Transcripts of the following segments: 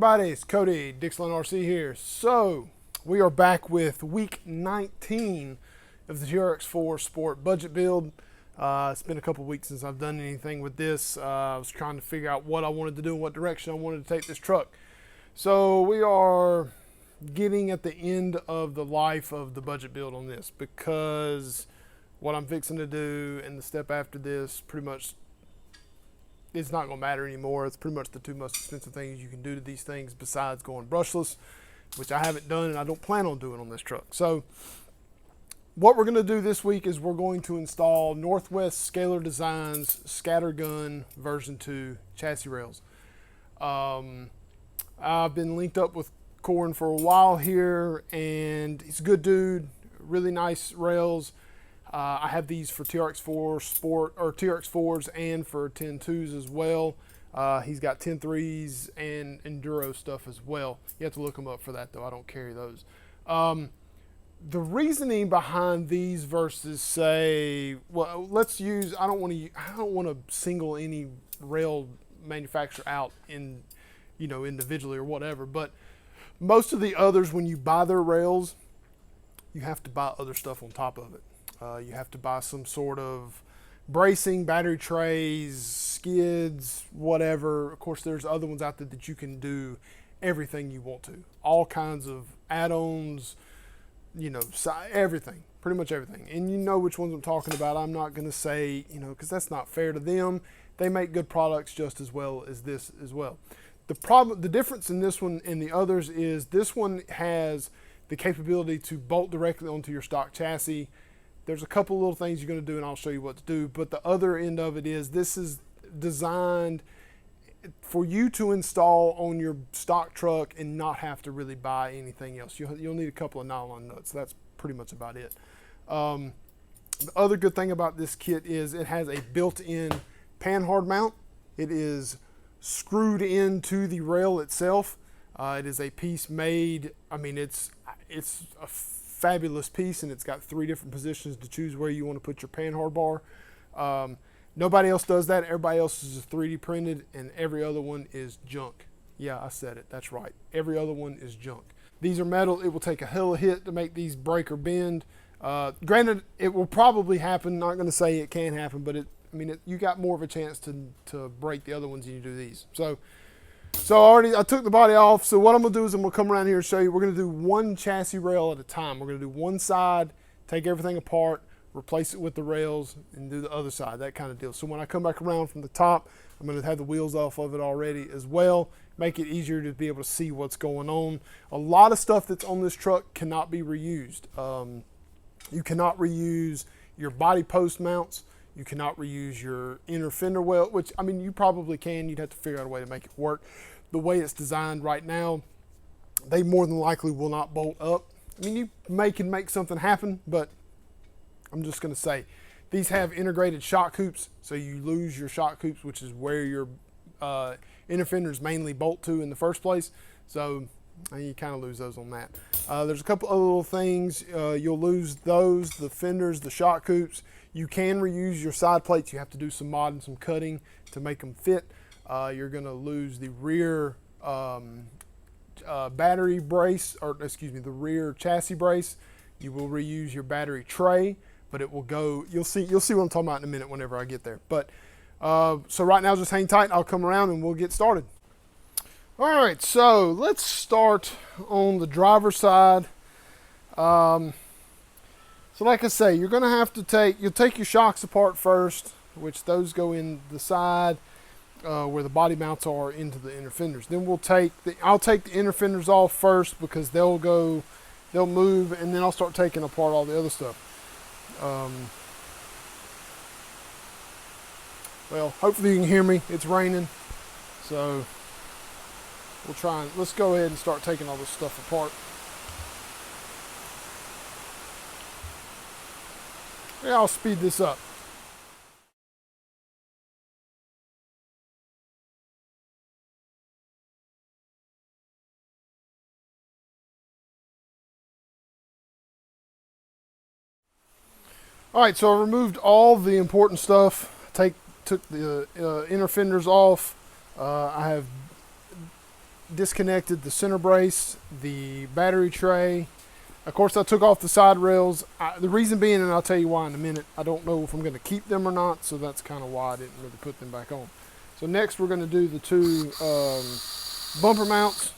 everybody, it's Cody, Dixon RC here. So, we are back with week 19 of the TRX-4 Sport budget build. It's been a couple weeks since I've done anything with this. I was trying to figure out what I wanted to do and what direction I wanted to take this truck. So, we are getting at the end of the life of the budget build on this, because what I'm fixing to do and the step after this pretty much it's not going to matter anymore. It's pretty much the two most expensive things you can do to these things besides going brushless, which I haven't done and I don't plan on doing on this truck. So what we're going to do this week is we're going to install Northwest Scalar Designs Scattergun version 2 chassis rails. I've been linked up with Corin for a while here, and he's a good dude, really nice rails. I have these for TRX-4 Sport, or TRX-4s, and for 10.2s as well. He's got 10.3s and Enduro stuff as well. You have to look them up for that, though. I don't carry those. The reasoning behind these versus, say, well, let's use, I don't want to single any rail manufacturer out in, individually or whatever, but most of the others, when you buy their rails, you have to buy other stuff on top of it. You have to buy some sort of bracing, battery trays, skids, whatever. Of course, there's other ones out there that you can do everything you want to. All kinds of add-ons, everything, pretty much everything. And you know which ones I'm talking about. I'm not going to say, because that's not fair to them. They make good products just as well as this as well. The difference in this one and the others is this one has the capability to bolt directly onto your stock chassis. There's a couple little things you're going to do, and I'll show you what to do. But the other end of it is this is designed for you to install on your stock truck and not have to really buy anything else. You'll need a couple of nylon nuts. That's pretty much about it. The other good thing about this kit is it has a built-in panhard mount. It is screwed into the rail itself. It is a piece made. I mean, it's a fabulous piece, and it's got 3 different positions to choose where you want to put your panhard bar. Nobody else does that. Everybody else is 3D printed, and every other one is junk. Yeah, I said it. That's right. Every other one is junk. These are metal. It will take a hell of a hit to make these break or bend. Granted, it will probably happen. Not going to say it can happen, but you got more of a chance to break the other ones than you do these. So I took the body off. So what I'm going to do is I'm going to come around here and show you. We're going to do one chassis rail at a time. We're going to do one side, take everything apart, replace it with the rails, and do the other side, that kind of deal. So when I come back around from the top, I'm going to have the wheels off of it already as well, make it easier to be able to see what's going on. A lot of stuff that's on this truck cannot be reused. You cannot reuse your body post mounts. You cannot reuse your inner fender well, which, you probably can. You'd have to figure out a way to make it work. The way it's designed right now, they more than likely will not bolt up. You can make something happen, but I'm just going to say, these have integrated shock hoops, so you lose your shock hoops, which is where your inner fenders mainly bolt to in the first place. So you kind of lose those on that. There's a couple other little things. You'll lose those, the fenders, the shock hoops. You can reuse your side plates. You have to do some modding, some cutting to make them fit. You're going to lose the rear battery brace, the rear chassis brace. You will reuse your battery tray, but it will go. You'll see what I'm talking about in a minute whenever I get there. But so right now, just hang tight. I'll come around and we'll get started. All right, so let's start on the driver's side. So like I say, you're going to have to you'll take your shocks apart first, which those go in the side where the body mounts are into the inner fenders. Then I'll take the inner fenders off first because they'll move, and then I'll start taking apart all the other stuff. Well, hopefully you can hear me. It's raining, so let's go ahead and start taking all this stuff apart. Yeah, I'll speed this up. All right, so I removed all the important stuff. Took the inner fenders off. I have disconnected the center brace, the battery tray. Of course, I took off the side rails. The reason being, and I'll tell you why in a minute, I don't know if I'm going to keep them or not, so that's kind of why I didn't really put them back on. So next we're going to do the two bumper mounts.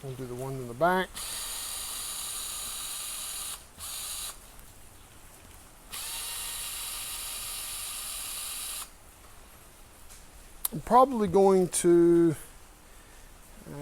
We'll do the one in the back. I'm probably going to,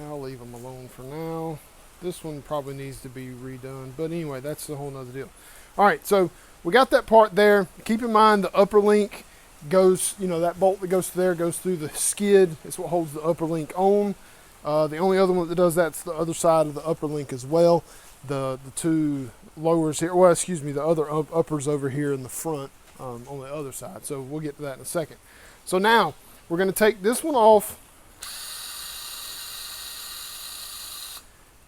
I'll leave them alone for now. This one probably needs to be redone, but anyway, that's a whole nother deal. All right, so we got that part there. Keep in mind the upper link goes, you know, that bolt that goes there goes through the skid. It's what holds the upper link on. The only other one that does that's the other side of the upper link as well. The two lowers here, well, excuse me, the other uppers over here in the front on the other side. So we'll get to that in a second. So now we're going to take this one off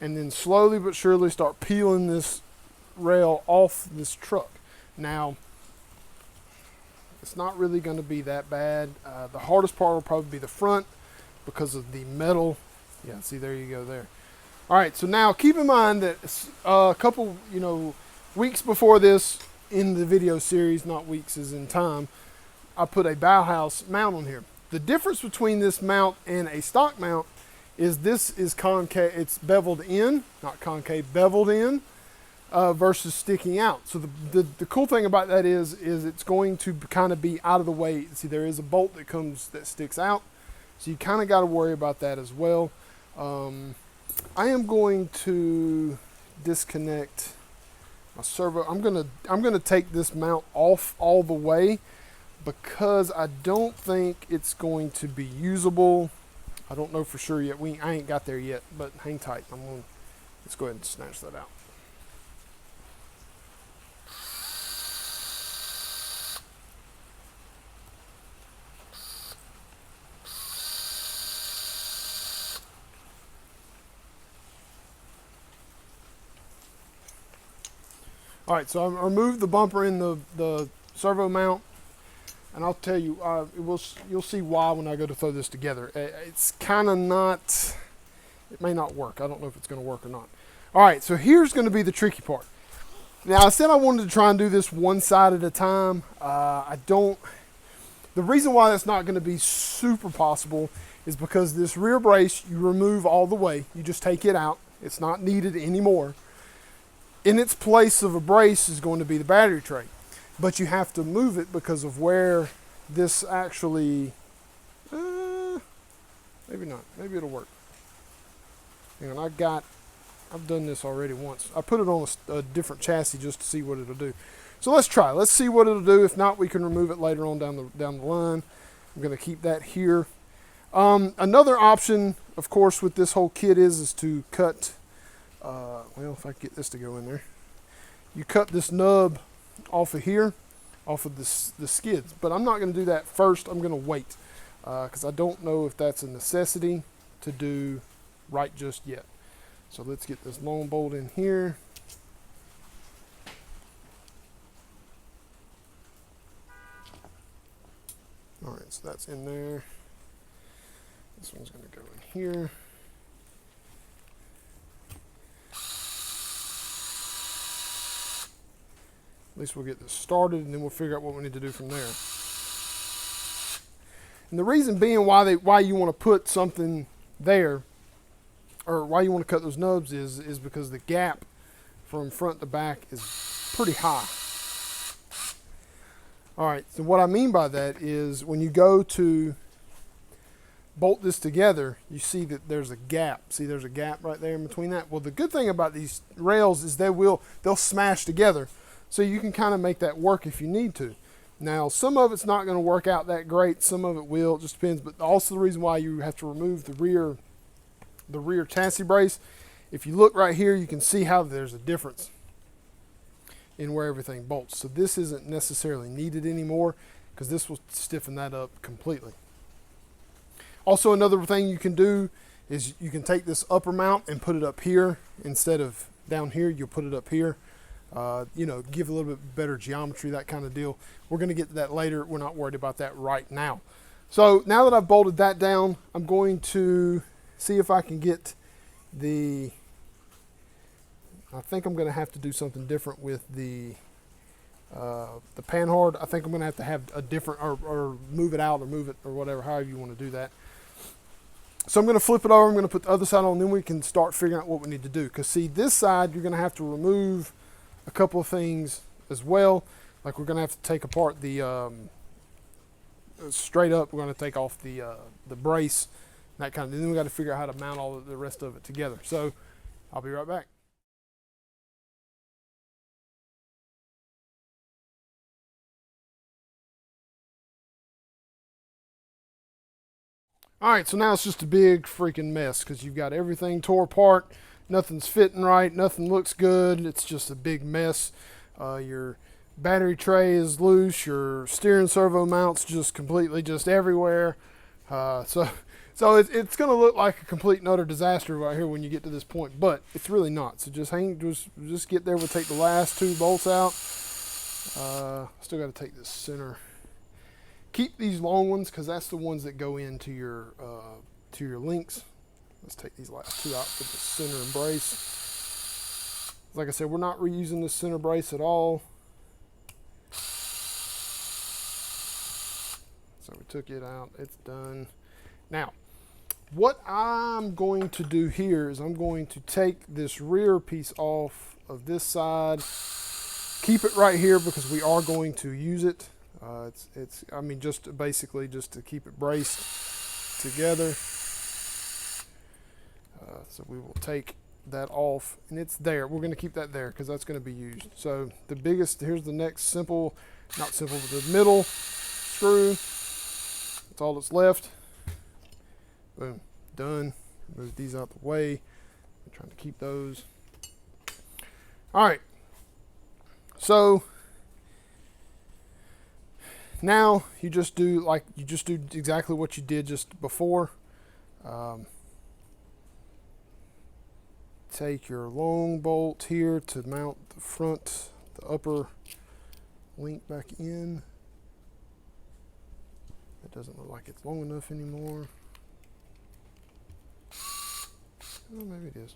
and then slowly but surely start peeling this rail off this truck. Now, it's not really going to be that bad. The hardest part will probably be the front because of the metal. Yeah, see, there you go there. All right, so now keep in mind that a couple, you know, weeks before this in the video series, not weeks as in time, I put a Bauhaus mount on here. The difference between this mount and a stock mount is this is concave, it's beveled in, not concave, beveled in, versus sticking out. So the cool thing about that is it's going to kind of be out of the way. See, there is a bolt that sticks out, so you kind of got to worry about that as well. I am going to disconnect my servo. I'm gonna take this mount off all the way because I don't think it's going to be usable. I don't know for sure yet. I ain't got there yet, but hang tight. Let's go ahead and snatch that out. All right, so I removed the bumper in the servo mount, and I'll tell you, you'll see why when I go to throw this together. It's kind of not, it may not work. I don't know if it's going to work or not. All right, so here's going to be the tricky part. Now, I said I wanted to try and do this one side at a time. The reason why that's not going to be super possible is because this rear brace, you remove all the way. You just take it out. It's not needed anymore. In its place of a brace is going to be the battery tray, but you have to move it because of where this actually, maybe not, maybe it'll work. And I've done this already once. I put it on a different chassis just to see what it'll do. So let's try, let's see what it'll do. If not, we can remove it later on down the line. I'm gonna keep that here. Another option, of course, with this whole kit is to cut, well, if I can get this to go in there, you cut this nub off of here, off of the skids. But I'm not going to do that first. I'm going to wait because I don't know if that's a necessity to do right just yet. So let's get this long bolt in here. All right, so that's in there. This one's going to go in here. At least we'll get this started, and then we'll figure out what we need to do from there. And the reason being why you want to put something there, or why you want to cut those nubs is because the gap from front to back is pretty high. All right, so what I mean by that is when you go to bolt this together, you see that there's a gap. See, there's a gap right there in between that. Well, the good thing about these rails is they'll smash together. So you can kind of make that work if you need to. Now, some of it's not going to work out that great. Some of it will. It just depends. But also the reason why you have to remove the rear chassis brace. If you look right here, you can see how there's a difference in where everything bolts. So this isn't necessarily needed anymore because this will stiffen that up completely. Also, another thing you can do is you can take this upper mount and put it up here instead of down here. You'll put it up here. you know, give a little bit better geometry, that kind of deal. We're going to get to that later. We're not worried about that right now. So now that I've bolted that down, I'm going to see if I can get I think I'm going to have to do something different with the panhard. I think I'm going to have a different, or move it out or move it or whatever, however you want to do that. So I'm going to flip it over. I'm going to put the other side on, then we can start figuring out what we need to do. Because see, this side, you're going to have to remove a couple of things as well. Like we're going to have to take apart the, straight up, we're going to take off the brace, that kind of, then we got to figure out how to mount all of the rest of it together. So I'll be right back. All right, so now it's just a big freaking mess because you've got everything tore apart. Nothing's fitting right. Nothing looks good. It's just a big mess. Your battery tray is loose. Your steering servo mounts just completely just everywhere. So it's going to look like a complete and utter disaster right here when you get to this point, but it's really not. So just get there. We'll take the last 2 bolts out. Still got to take this center. Keep these long ones because that's the ones that go into your links. Let's take these last 2 out for the center and brace. Like I said, we're not reusing the center brace at all. So we took it out. It's done. Now, what I'm going to do here is I'm going to take this rear piece off of this side. Keep it right here because we are going to use it. I mean, just basically just to keep it braced together. So we will take that off, and it's there. We're going to keep that there because that's going to be used. So the biggest, here's the next simple, not simple, but the middle screw. That's all that's left. Boom, done. Move these out the way. I'm trying to keep those. All right. So now you just do exactly what you did just before. Take your long bolt here to mount the front, the upper link back in. It doesn't look like it's long enough anymore. Oh, maybe it is.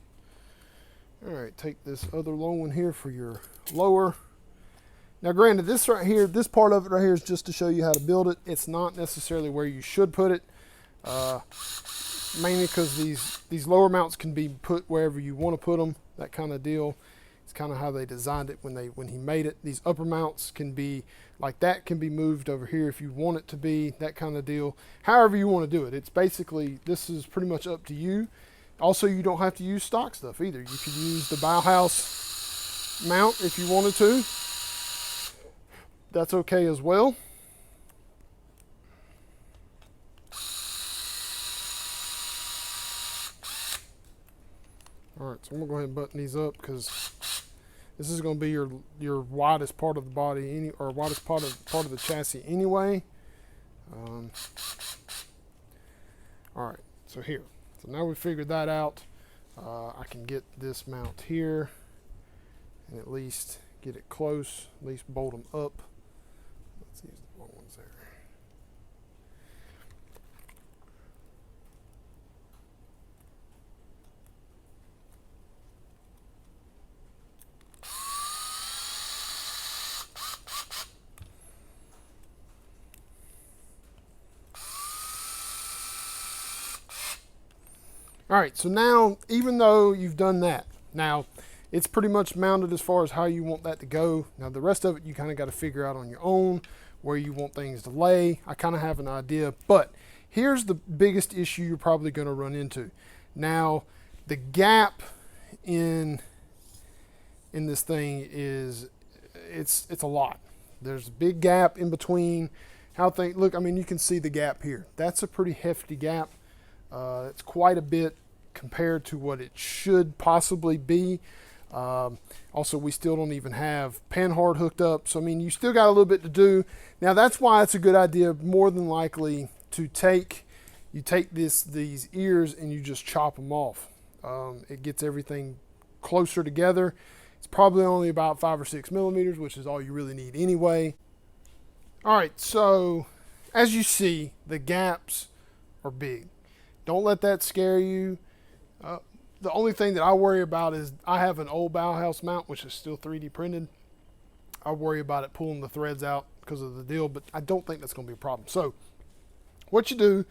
All right, take this other long one here for your lower. Now granted, this right here, this part of it right here is just to show you how to build it. It's not necessarily where you should put it, mainly because these lower mounts can be put wherever you want to put them, that kind of deal. It's kind of how they designed it when he made it. These upper mounts can be, like that can be moved over here if you want it to be, that kind of deal. However you want to do it. It's basically, this is pretty much up to you. Also, you don't have to use stock stuff either. You could use the Bauhaus mount if you wanted to. That's okay as well. All right, so I'm gonna go ahead and button these up because this is gonna be your widest part of the body, or widest part of the chassis anyway. All right, so here. So now we figured that out. I can get this mount here and at least get it close, at least bolt them up. Let's use the long ones there. All right, so now, even though you've done that, now it's pretty much mounted as far as how you want that to go. Now the rest of it, you kind of got to figure out on your own where you want things to lay. I kind of have an idea, but here's the biggest issue you're probably going to run into. Now, the gap in this thing is, it's a lot. There's a big gap in between how things look. I mean, you can see the gap here. That's a pretty hefty gap. It's quite a bit compared to what it should possibly be. Also, we still don't even have panhard hooked up. So, I mean, you still got a little bit to do. Now, that's why it's a good idea, more than likely, to take these ears and you just chop them off. It gets everything closer together. It's probably only about 5 or 6 millimeters, which is all you really need anyway. All right, so as you see, the gaps are big. Don't let that scare you. The only thing that I worry about is I have an old Bauhaus mount, which is still 3D printed. I worry about it pulling the threads out because of the deal, but I don't think that's going to be a problem. So what you do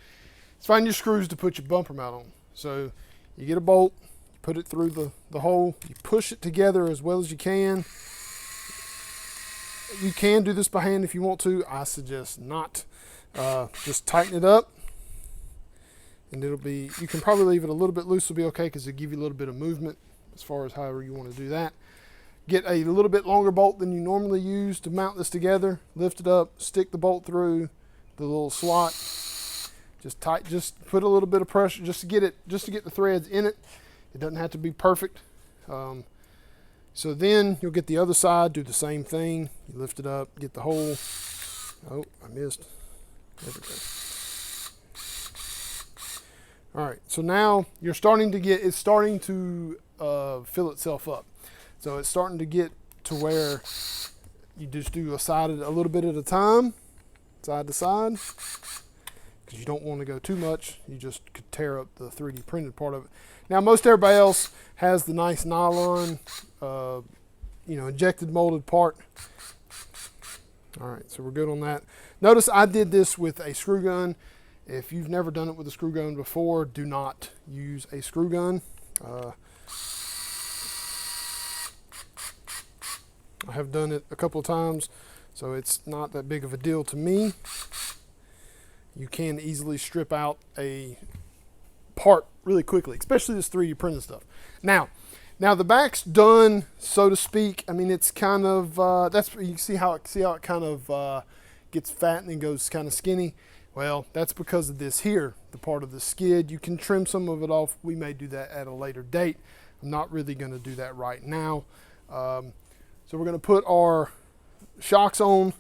is find your screws to put your bumper mount on. So you get a bolt, you put it through the hole, you push it together as well as you can. You can do this by hand if you want to. I suggest not. Just tighten it up, and it'll be, you can probably leave it a little bit loose, will be okay, because it'll give you a little bit of movement as far as however you want to do that. Get a little bit longer bolt than you normally use to mount this together. Lift it up, stick the bolt through the little slot. Just put a little bit of pressure just to get the threads in it. It doesn't have to be perfect. So then you'll get the other side, do the same thing. You lift it up, get the hole. Oh, I missed. There we go. All right, so now it's starting to fill itself up. So it's starting to get to where you just do a little bit at a time, side to side, because you don't want to go too much. You just could tear up the 3D printed part of it. Now, most everybody else has the nice nylon, injected molded part. All right, so we're good on that. Notice I did this with a screw gun. If you've never done it with a screw gun before, do not use a screw gun. I have done it a couple of times, so it's not that big of a deal to me. You can easily strip out a part really quickly, especially this 3D printed stuff. Now the back's done, so to speak. I mean, it's kind of you see how it kind of gets fat and then goes kind of skinny. Well, that's because of this here, the part of the skid. You can trim some of it off. We may do that at a later date. I'm not really going to do that right now. So we're going to put our shocks on.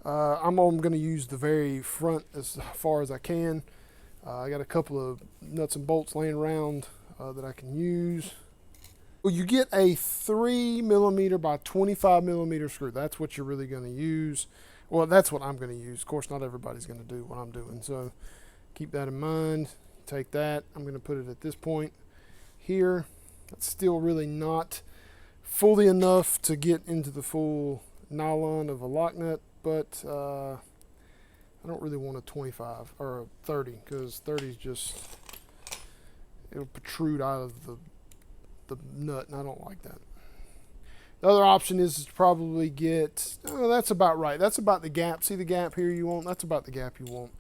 I'm going to use the very front as far as I can. I got a couple of nuts and bolts laying around that I can use. Well, you get a 3 millimeter by 25 millimeter screw. That's what you're really going to use. Well, that's what I'm going to use. Of course, not everybody's going to do what I'm doing. So keep that in mind. Take that. I'm going to put it at this point here. That's still really not fully enough to get into the full nylon of a lock nut, but I don't really want a 25 or a 30, because 30 is just, it'll protrude out of the nut, and I don't like that. The other option is to probably get, that's about right. That's about the gap. See the gap here you want? That's about the gap you want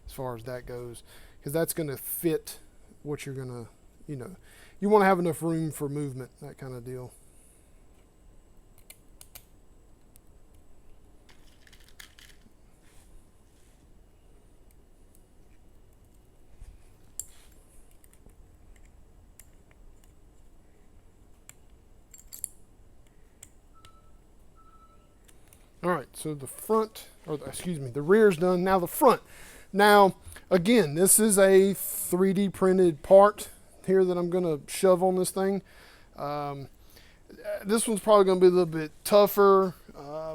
as far as that goes, because that's going to fit what you're going to, you want to have enough room for movement, that kind of deal. All right, so the rear's done. Now the front. Now, again, this is a 3D printed part here that I'm going to shove on this thing. This one's probably going to be a little bit tougher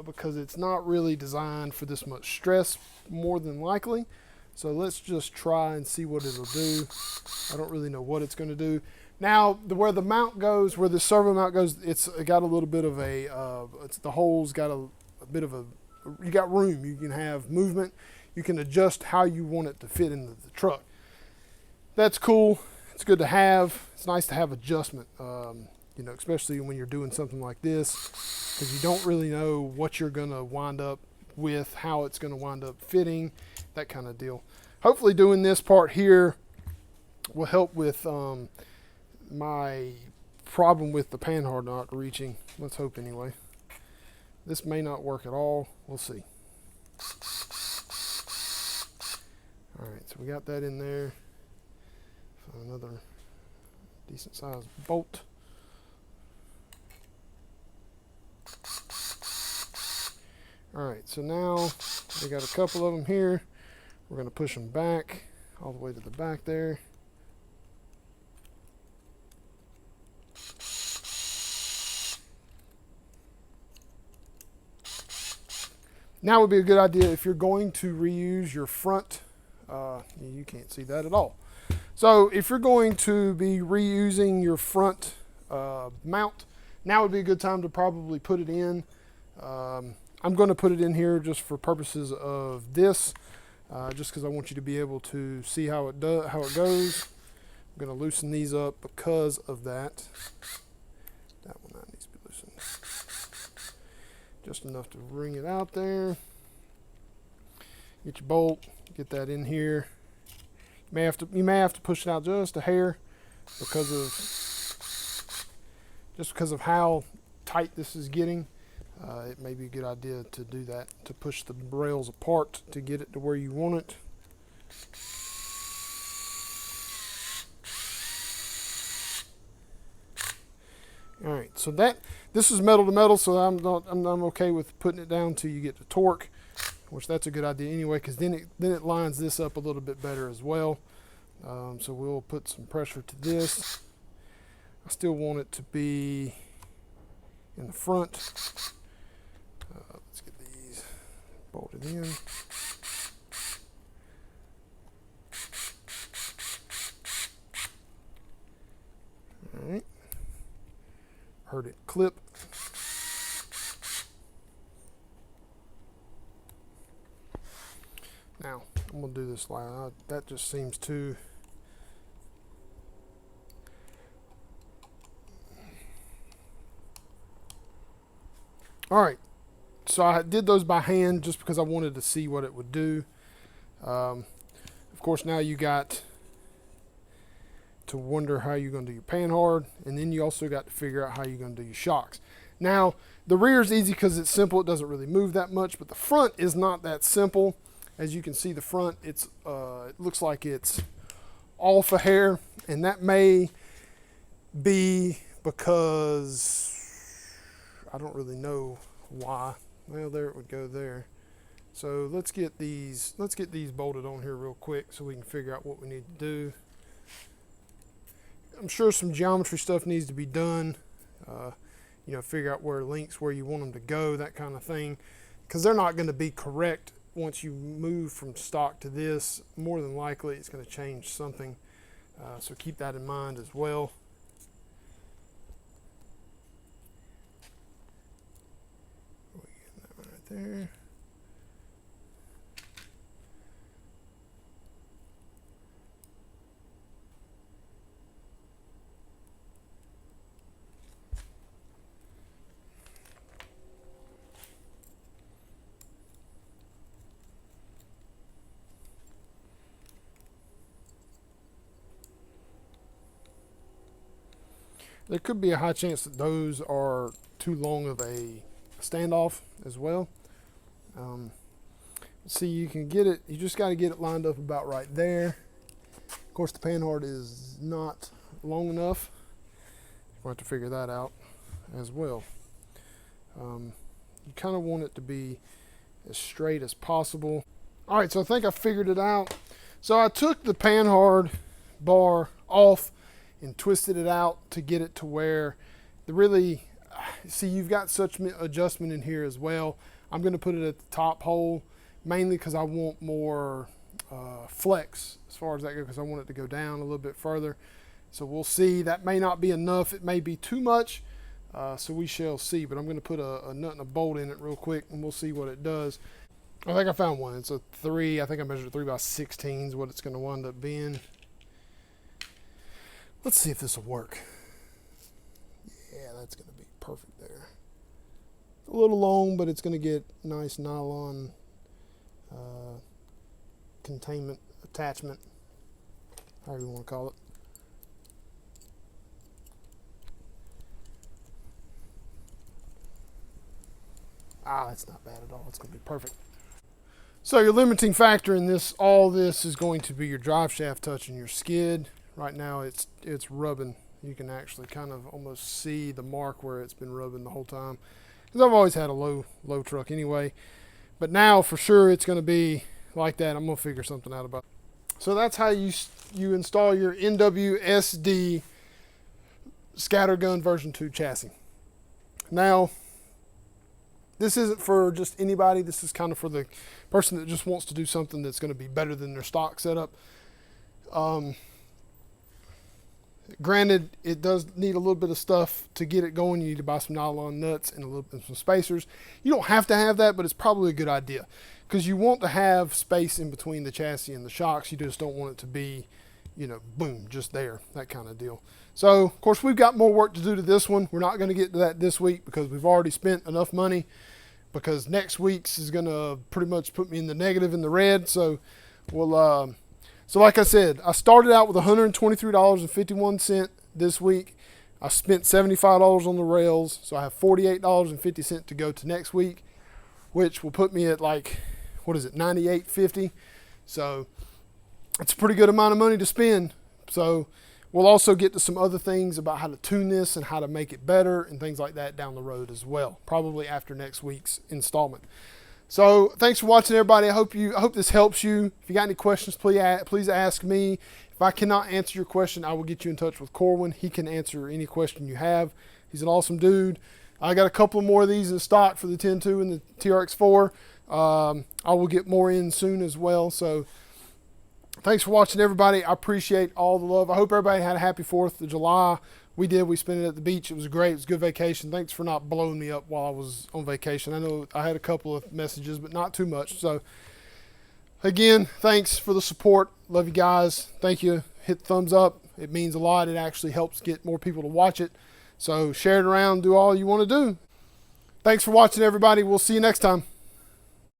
because it's not really designed for this much stress, more than likely. So let's just try and see what it'll do. I don't really know what it's going to do. Now, where the mount goes, where the servo mount goes, it's got a little bit of a, the hole's got a bit of a, you got room. You can have movement. You can adjust how you want it to fit into the truck. That's cool. It's good to have. It's nice to have adjustment, especially when you're doing something like this, because you don't really know what you're going to wind up with, how it's going to wind up fitting, that kind of deal. Hopefully doing this part here will help with my problem with the panhard not reaching. Let's hope anyway. This may not work at all. We'll see. All right, so we got that in there. Another decent sized bolt. All right, so now we got a couple of them here. We're going to push them back all the way to the back there. Now would be a good idea if you're going to reuse your front, you can't see that at all. So if you're going to be reusing your front mount, now would be a good time to probably put it in. I'm going to put it in here just for purposes of this, just because I want you to be able to see how it goes. I'm going to loosen these up because of that. That one that needs to be loosened. Just enough to wring it out there. Get your bolt, get that in here. You may have to push it out just a hair because of how tight this is getting. It may be a good idea to do that, to push the rails apart to get it to where you want it. All right, so this is metal to metal, so I'm okay with putting it down till you get to torque, which that's a good idea anyway, because then it lines this up a little bit better as well. So we'll put some pressure to this. I still want it to be in the front. Let's get these bolted in. All right. Heard it clip. Now, I'm going to do this line. That just seems too... All right, so I did those by hand just because I wanted to see what it would do. Of course, now you got to wonder how you're going to do your panhard, and then you also got to figure out how you're going to do your shocks. Now, the rear is easy because it's simple. It doesn't really move that much, but the front is not that simple. As you can see, the front, it looks like it's off a hair, and that may be because I don't really know why. Well, there it would go there. So let's get these bolted on here real quick so we can figure out what we need to do. I'm sure some geometry stuff needs to be done. Figure out where links, where you want them to go, that kind of thing, because they're not going to be correct once you move from stock to this. More than likely, it's going to change something. So keep that in mind as well. That one right there. There could be a high chance that those are too long of a standoff as well. See, you can get it, you just got to get it lined up about right there. Of course, the panhard is not long enough. We'll have to figure that out as well. You kind of want it to be as straight as possible. All right, so I think I figured it out. So I took the panhard bar off and twisted it out to get it to where see, you've got such adjustment in here as well. I'm going to put it at the top hole, mainly because I want more flex as far as that goes, because I want it to go down a little bit further. So we'll see. That may not be enough. It may be too much. So we shall see. But I'm going to put a nut and a bolt in it real quick, and we'll see what it does. I think I found one. It's a 3. I think I measured 3x16 is what it's going to wind up being. Let's see if this will work. Yeah, that's going to be perfect there. A little long, but it's going to get nice nylon containment attachment, however you want to call it. That's not bad at all. It's going to be perfect. So your limiting factor in all this is going to be your drive shaft touching your skid. Right now it's rubbing. You can actually kind of almost see the mark where it's been rubbing the whole time. Because I've always had a low truck anyway. But now for sure it's going to be like that. I'm going to figure something out about it. So that's how you install your NWSD Scattergun version 2 chassis. Now, this isn't for just anybody. This is kind of for the person that just wants to do something that's going to be better than their stock setup. Granted, it does need a little bit of stuff to get it going. You need to buy some nylon nuts and a little bit some spacers. You don't have to have that, but it's probably a good idea because you want to have space in between the chassis and the shocks. You just don't want it to be, you know, boom, just there, that kind of deal. So, of course, we've got more work to do to this one. We're not going to get to that this week because we've already spent enough money, because next week's is going to pretty much put me in the negative, in the red. So we'll, so like I said, I started out with $123.51 this week. I spent $75 on the rails, so I have $48.50 to go to next week, which will put me at like, what is it, $98.50. So it's a pretty good amount of money to spend. So we'll also get to some other things about how to tune this and how to make it better and things like that down the road as well, probably after next week's installment. So thanks for watching, everybody. I hope this helps you. If you got any questions, please ask me. If I cannot answer your question, I will get you in touch with Corwin. He can answer any question you have. He's an awesome dude. I got a couple more of these in stock for the 10.2 and the TRX-4. I will get more in soon as well. So thanks for watching, everybody. I appreciate all the love. I hope everybody had a happy 4th of July. We did. We spent it at the beach. It was great. It was a good vacation. Thanks for not blowing me up while I was on vacation. I know I had a couple of messages, but not too much. So, again, thanks for the support. Love you guys. Thank you. Hit the thumbs up. It means a lot. It actually helps get more people to watch it. So, share it around. Do all you want to do. Thanks for watching, everybody. We'll see you next time.